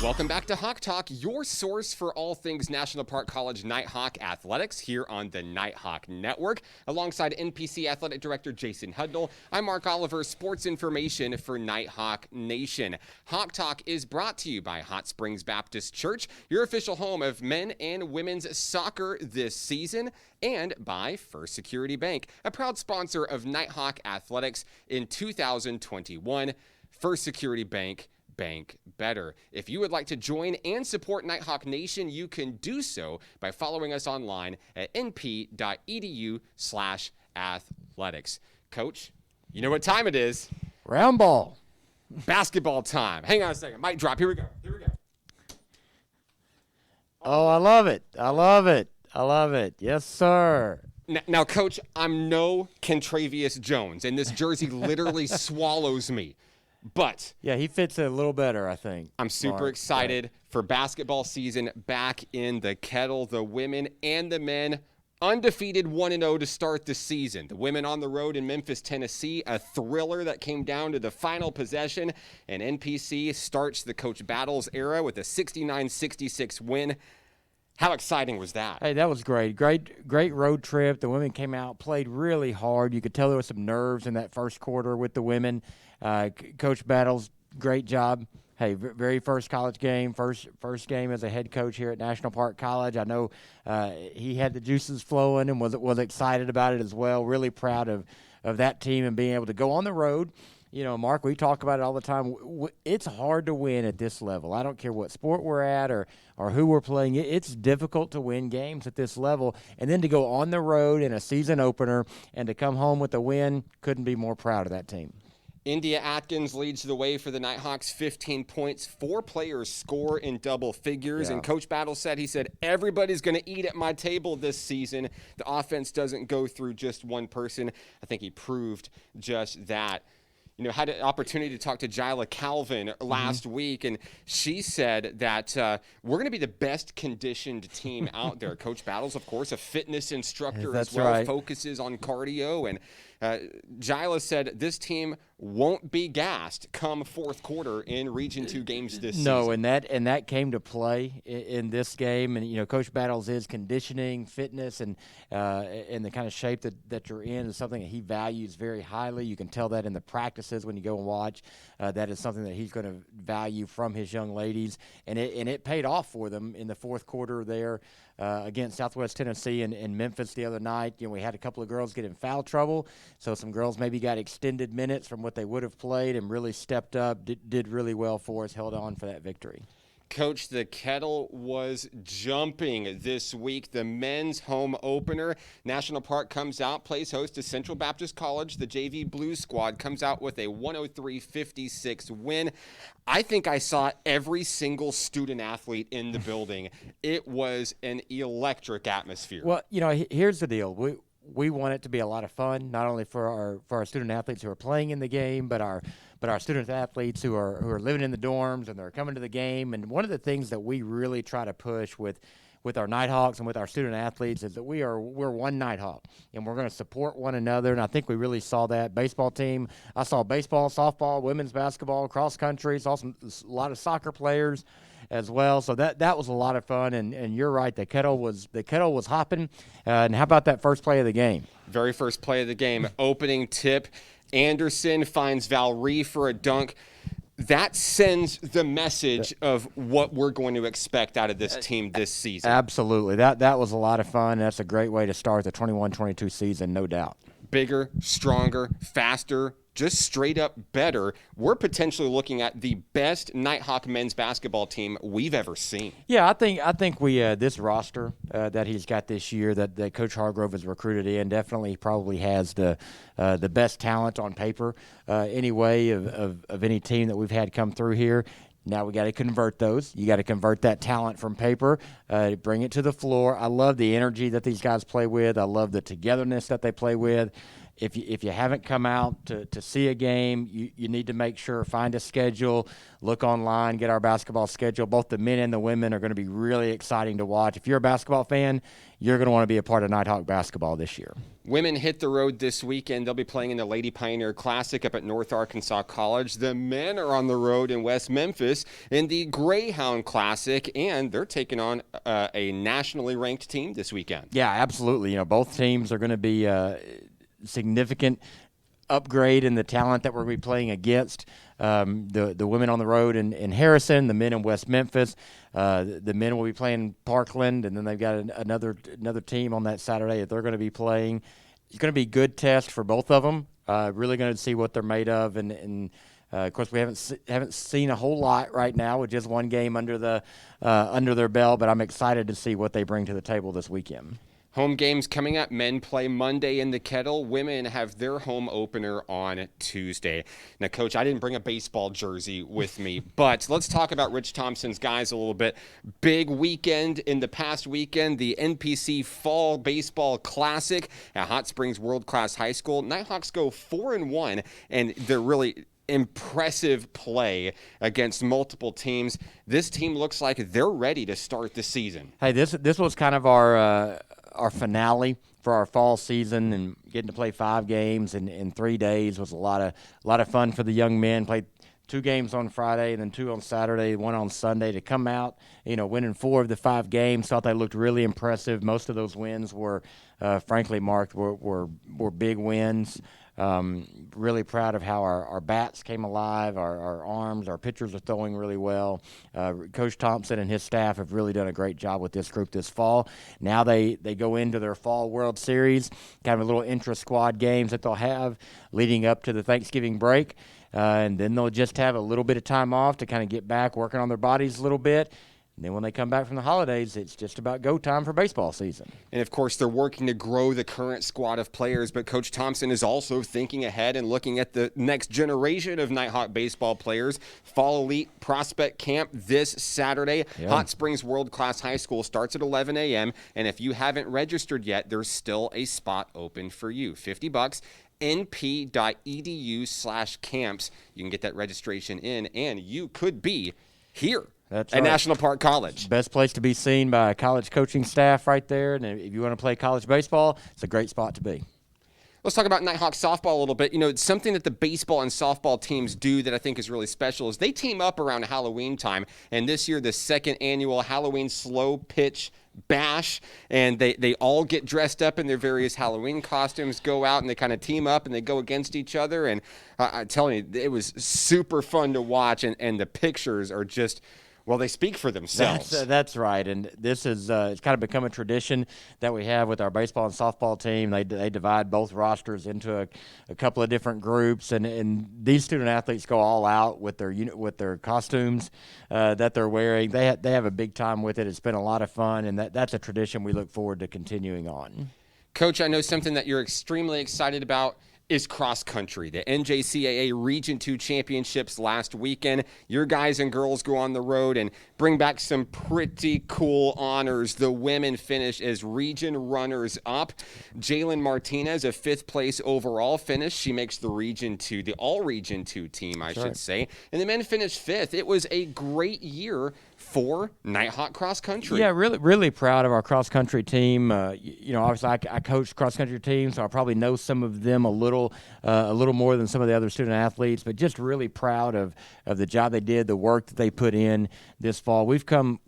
Welcome back to Hawk Talk, your source for all things National Park College Nighthawk athletics here on the Nighthawk Network. Alongside NPC Athletic Director Jason Hudnall, I'm Mark Oliver, sports information for Nighthawk Nation. Hawk Talk is brought to you by Hot Springs Baptist Church, your official home of men and women's soccer this season, and by First Security Bank, a proud sponsor of Nighthawk athletics in 2021. First Security Bank better. If you would like to join and support Nighthawk Nation, you can do so by following us online at np.edu/athletics. Coach, you know what time it is? Round ball. Basketball time. Hang on a second. Mic drop. Here we go. Oh, I love it. I love it. Yes, sir. Now, Coach, I'm no Kentravius Jones, and this jersey literally swallows me. But yeah, he fits it a little better, I think. I'm super excited for basketball season back in the kettle. The women and the men undefeated 1-0 to start the season. The women on the road in Memphis, Tennessee, a thriller that came down to the final possession. And NPC starts the Coach Battles era with a 69-66 win. How exciting was that? Hey, that was great. Great road trip. The women came out, played really hard. You could tell there was some nerves in that first quarter with the women. Coach Battles, great job. Hey, very first college game, first game as a head coach here at National Park College. I know he had the juices flowing and was excited about it as well. Really proud of that team and being able to go on the road. You know, Mark, we talk about it all the time. It's hard to win at this level. I don't care what sport we're at or who we're playing. It's difficult to win games at this level. And then to go on the road in a season opener and to come home with a win, couldn't be more proud of that team. India Atkins leads the way for the Nighthawks, 15 points. 4 players score in double figures. Yeah. And Coach Battle said, everybody's going to eat at my table this season. The offense doesn't go through just one person. I think he proved just that. You know, had an opportunity to talk to Jyla Calvin last week, and she said that we're going to be the best conditioned team out there. Coach Battles, of course, a fitness instructor as well, right. Focuses on cardio, and Jyla said this team won't be gassed come fourth quarter in Region 2 games this season. No, and that came to play in this game. And, you know, Coach Battles is conditioning, fitness, and the kind of shape that you're in is something that he values very highly. You can tell that in the practices when you go and watch. That is something that he's going to value from his young ladies. And it paid off for them in the fourth quarter there against Southwest Tennessee and Memphis the other night. You know, we had a couple of girls get in foul trouble, so some girls maybe got extended minutes from what they would have played and really stepped up, did really well for us, held on for that victory. Coach, the kettle was jumping this week. The men's home opener, National Park comes out, plays host to Central Baptist College. The JV Blues squad comes out with a 103-56 win. I think I saw every single student athlete in the building. It was an electric atmosphere. Well, you know, here's the deal. We want it to be a lot of fun, not only for our student athletes who are playing in the game, but our student athletes who are living in the dorms and they're coming to the game. And one of the things that we really try to push with our Nighthawks and with our student athletes is that we're one Nighthawk, and we're going to support one another. And I think we really saw that. Baseball team, I saw baseball, softball, women's basketball, cross country, saw a lot of soccer players as well. So that was a lot of fun, and you're right, the kettle was hopping. And how about that first play of the game? Very first play of the game, opening tip. Anderson finds Valrie for a dunk. That sends the message of what we're going to expect out of this team this season. Absolutely. That was a lot of fun. That's a great way to start the 21-22 season, no doubt. Bigger, stronger, faster, just straight up better. We're potentially looking at the best Nighthawk men's basketball team we've ever seen. Yeah, I think we this roster that he's got this year that Coach Hargrove has recruited in definitely probably has the best talent on paper anyway of any team that we've had come through here. Now we got to convert those. You got to convert that talent from paper, bring it to the floor. I love the energy that these guys play with. I love the togetherness that they play with. if you haven't come out to see a game, you need to make sure, find a schedule, look online, get our basketball schedule. Both the men and the women are going to be really exciting to watch. If you're a basketball fan, you're going to want to be a part of Nighthawk basketball this year. Women hit the road this weekend. They'll be playing in the Lady Pioneer Classic up at North Arkansas College. The men are on the road in West Memphis in the Greyhound Classic, and they're taking on a nationally ranked team this weekend. Yeah, absolutely. Both teams are going to be significant upgrade in the talent that we're going to be playing against. The women on the road in Harrison, the men in West Memphis. The men will be playing Parkland, and then they've got another team on that Saturday that they're going to be playing. It's going to be a good test for both of them. Really going to see what they're made of, and of course we haven't seen a whole lot right now with just one game under their belt. But I'm excited to see what they bring to the table this weekend. Home games coming up. Men play Monday in the Kettle. Women have their home opener on Tuesday. Now, Coach, I didn't bring a baseball jersey with me, but let's talk about Rich Thompson's guys a little bit. Big weekend in the past weekend, the NPC Fall Baseball Classic at Hot Springs World Class High School. Nighthawks go 4-1, and they're really impressive play against multiple teams. This team looks like they're ready to start the season. Hey, this was kind of our finale for our fall season, and getting to play 5 games in 3 days was a lot of fun for the young men. Played 2 games on Friday and then 2 on Saturday, 1 on Sunday. To come out, winning 4 of the 5 games, thought they looked really impressive. Most of those wins were, frankly, Mark, were big wins. Really proud of how our bats came alive, our arms, our pitchers are throwing really well. Coach Thompson and his staff have really done a great job with this group this fall. Now they go into their Fall World Series, kind of a little intra-squad games that they'll have leading up to the Thanksgiving break. And then they'll just have a little bit of time off to kind of get back, working on their bodies a little bit. And then when they come back from the holidays, it's just about go time for baseball season. And, of course, they're working to grow the current squad of players, but Coach Thompson is also thinking ahead and looking at the next generation of Nighthawk baseball players. Fall Elite Prospect Camp this Saturday. Yeah. Hot Springs World Class High School starts at 11 a.m., and if you haven't registered yet, there's still a spot open for you. $50. np.edu/camps. You can get that registration in, and you could be here. That's at right. National Park College. Best place to be seen by a college coaching staff right there. And if you want to play college baseball, it's a great spot to be. Let's talk about Nighthawk softball a little bit. It's something that the baseball and softball teams do that I think is really special is they team up around Halloween time. And this year, the 2nd annual Halloween Slow Pitch Bash, and they all get dressed up in their various Halloween costumes, go out and they kind of team up and they go against each other. And I'm telling you, it was super fun to watch, and the pictures are just, well, they speak for themselves. That's right, and this is it's kind of become a tradition that we have with our baseball and softball team. They divide both rosters into a couple of different groups, and these student athletes go all out with their costumes that they're wearing. They have a big time with it. It's been a lot of fun, and that's a tradition we look forward to continuing on. Coach, I know something that you're extremely excited about is cross country. The NJCAA Region 2 Championships last weekend. Your guys and girls go on the road and bring back some pretty cool honors. The women finish as region runners-up. Jalen Martinez, a 5th place overall finish. She makes the Region 2, the All-Region 2 team, I should say. And the men finished 5th. It was a great year for Nighthawk cross country. Yeah, really proud of our cross country team. Obviously I coach cross country teams, so I probably know some of them a little more than some of the other student athletes. But just really proud of the job they did, the work that they put in this fall. We've come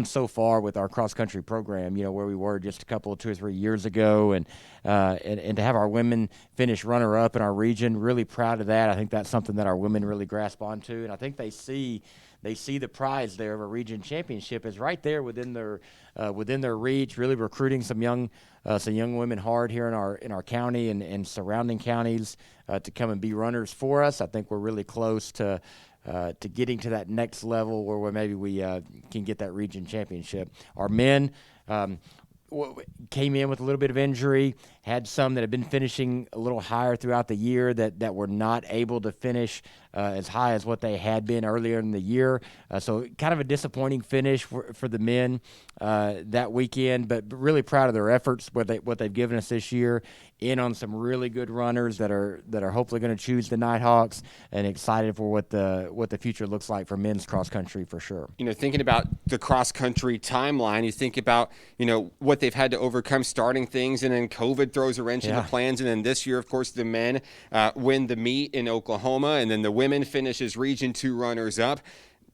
so far with our cross country program. Where we were just a couple of 2 or 3 years ago, and to have our women finish runner up in our region, really proud of that. I think that's something that our women really grasp onto, and I think they see the prize there of a region championship is right there within their reach. Really recruiting some young women hard here in our county and surrounding counties to come and be runners for us. I think we're really close to getting to that next level where maybe we can get that region championship. Our men came in with a little bit of injury, had some that have been finishing a little higher throughout the year that were not able to finish as high as what they had been earlier in the year. So kind of a disappointing finish for the men that weekend, but really proud of their efforts, what they've given us this year, in on some really good runners that are hopefully going to choose the Nighthawks, and excited for what the future looks like for men's cross country for sure. Thinking about the cross country timeline, you think about, what they've had to overcome starting things, and then COVID throws a wrench in the plans. And then this year, of course, the men win the meet in Oklahoma, and then the women finish as Region 2 runners up.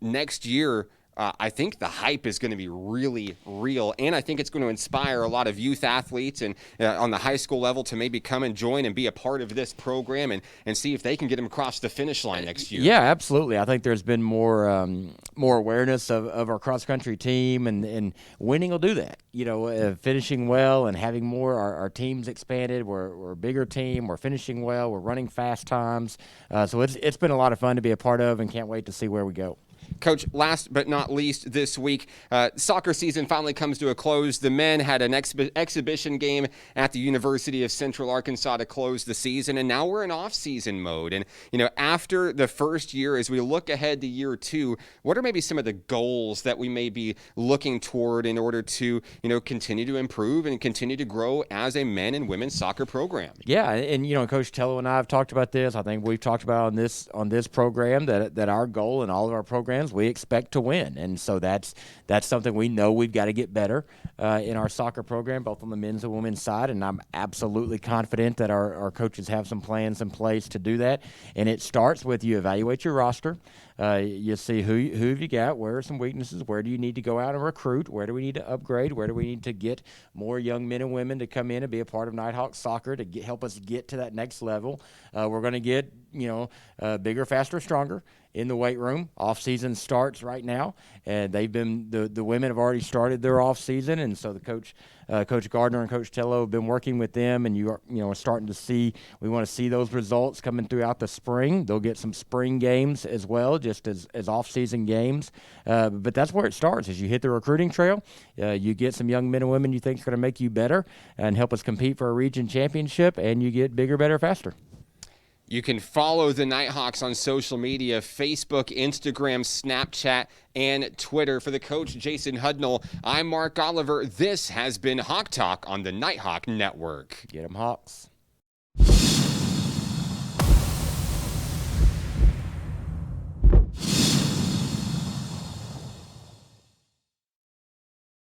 Next year, I think the hype is going to be really real, and I think it's going to inspire a lot of youth athletes and on the high school level to maybe come and join and be a part of this program and see if they can get them across the finish line next year. Yeah, absolutely. I think there's been more awareness of our cross-country team, and winning will do that. Finishing well and having more. Our team's expanded. We're a bigger team. We're finishing well. We're running fast times. So it's been a lot of fun to be a part of, and can't wait to see where we go. Coach, last but not least this week, soccer season finally comes to a close. The men had an exhibition game at the University of Central Arkansas to close the season, and now we're in off-season mode. And, after the first year, as we look ahead to year 2, what are maybe some of the goals that we may be looking toward in order to, continue to improve and continue to grow as a men and women's soccer program? Yeah, and, Coach Tello and I have talked about this. I think we've talked about on this program that our goal in all of our programs, we expect to win, and so that's something we know we've got to get better in our soccer program, both on the men's and women's side. And I'm absolutely confident that our coaches have some plans in place to do that. And it starts with you evaluate your roster. You see who have you got, where are some weaknesses, where do you need to go out and recruit, where do we need to upgrade, where do we need to get more young men and women to come in and be a part of Nighthawk soccer to help us get to that next level. We're going to get bigger, faster, stronger in the weight room. Off season starts right now, and they've been the women have already started their off season, and so the Coach Gardner and Coach Tello have been working with them, and are starting to see. We want to see those results coming throughout the spring. They'll get some spring games as well, just as off season games. But that's where it starts. As you hit the recruiting trail, you get some young men and women you think are going to make you better and help us compete for a region championship, and you get bigger, better, faster. You can follow the Nighthawks on social media: Facebook, Instagram, Snapchat, and Twitter. For the coach, Jason Hudnall, I'm Mark Oliver. This has been Hawk Talk on the Nighthawk Network. Get 'em Hawks.